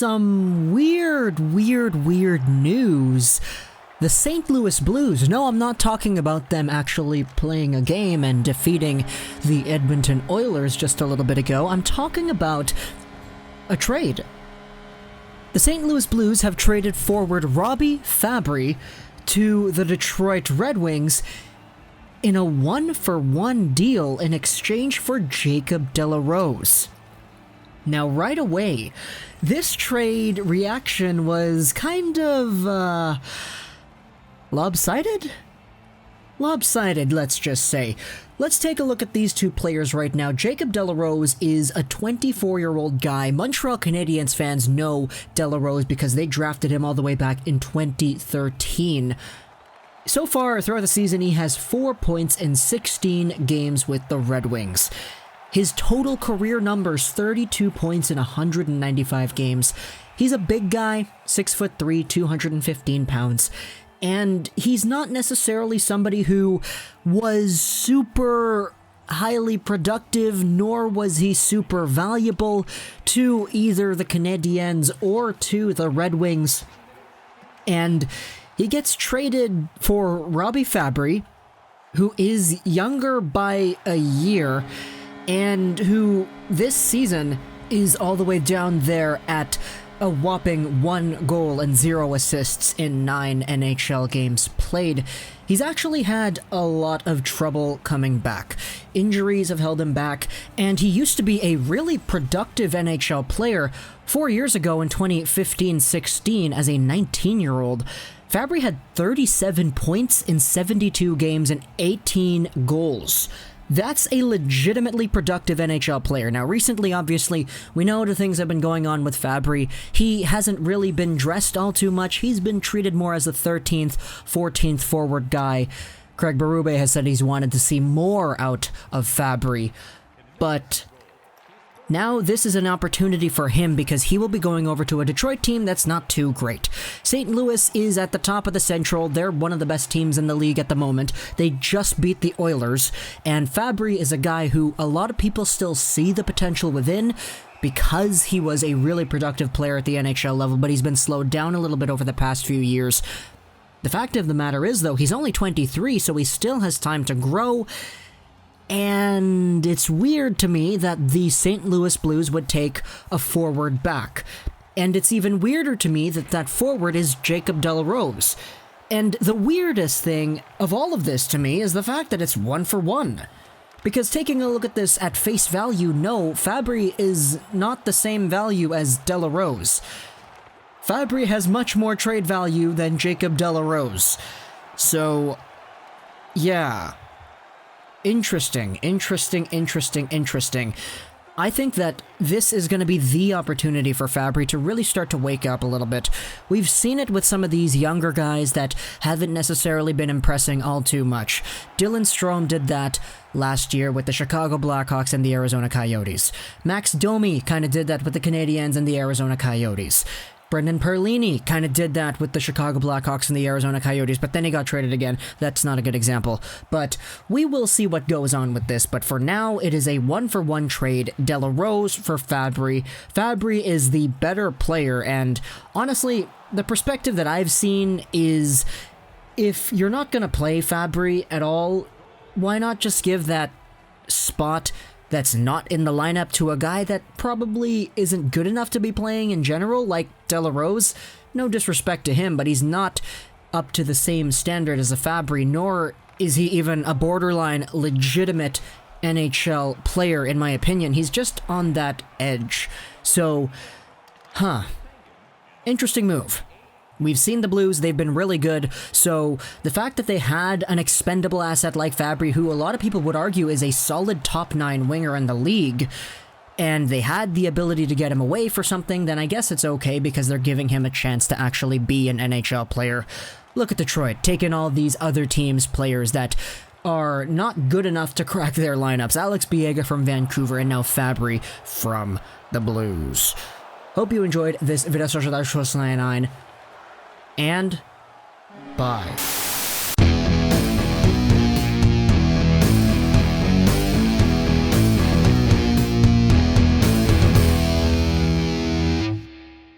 some weird news. The St. Louis Blues, no, I'm not talking about them actually playing a game and defeating the Edmonton Oilers just a little bit ago. I'm talking about a trade. The St. Louis Blues have traded forward ROBBY FABBRI to the Detroit Red Wings in a 1-for-1 deal in exchange for Jacob de la Rose. Now, right away, this trade reaction was kind of, lopsided? Lopsided, let's just say. Let's take a look at these two players right now. Jacob de la Rose is a 24-year-old guy. Montreal Canadiens fans know de la Rose because they drafted him all the way back in 2013. So far, throughout the season, he has 4 points in 16 games with the Red Wings. His total career numbers, 32 points in 195 games. He's a big guy, 6'3", 215 pounds. And he's not necessarily somebody who was super highly productive, nor was he super valuable to either the Canadiens or to the Red Wings. And he gets traded for ROBBY FABBRI, who is younger by a year, and who this season is all the way down there at a whopping 1 goal and 0 assists in 9 NHL games played. He's actually had a lot of trouble coming back. Injuries have held him back, and he used to be a really productive NHL player 4 years ago in 2015-16 as a 19-year-old. FABBRI had 37 points in 72 games and 18 goals. That's a legitimately productive NHL player. Now, recently, obviously, we know the things have been going on with FABBRI. He hasn't really been dressed all too much. He's been treated more as a 13th, 14th forward guy. Craig Berube has said he's wanted to see more out of FABBRI. But now this is an opportunity for him because he will be going over to a Detroit team that's not too great. St. Louis is at the top of the Central. They're one of the best teams in the league at the moment. They just beat the Oilers, and FABBRI is a guy who a lot of people still see the potential within because he was a really productive player at the NHL level, but he's been slowed down a little bit over the past few years. The fact of the matter is, though, he's only 23, so he still has time to grow. And it's weird to me that the St. Louis Blues would take a forward back. And it's even weirder to me that that forward is Jacob de la Rose. And the weirdest thing of all of this to me is the fact that it's 1-for-1. Because taking a look at this at face value, no, FABBRI is not the same value as de la Rose. FABBRI has much more trade value than Jacob de la Rose. So, yeah. Interesting. I think that this is going to be the opportunity for FABBRI to really start to wake up a little bit. We've seen it with some of these younger guys that haven't necessarily been impressing all too much. Dylan Strome did that last year with the Chicago Blackhawks and the Arizona Coyotes. Max Domi kind of did that with the Canadiens and the Arizona Coyotes. Brendan Perlini kind of did that with the Chicago Blackhawks and the Arizona Coyotes, but then he got traded again. That's not a good example. But we will see what goes on with this. But for now, it is a 1-for-1 trade. De La Rose for FABBRI. FABBRI is the better player, and honestly, the perspective that I've seen is if you're not going to play FABBRI at all, why not just give that spot that's not in the lineup to a guy that probably isn't good enough to be playing in general, like De La Rose? No disrespect to him, but he's not up to the same standard as a FABBRI, nor is he even a borderline legitimate NHL player, in my opinion. He's just on that edge. So, interesting move. We've seen the Blues, they've been really good, so the fact that they had an expendable asset like FABBRI, who a lot of people would argue is a solid top 9 winger in the league, and they had the ability to get him away for something, then I guess it's okay because they're giving him a chance to actually be an NHL player. Look at Detroit, taking all these other teams' players that are not good enough to crack their lineups. Alex Biega from Vancouver, and now FABBRI from the Blues. Hope you enjoyed this video, and bye.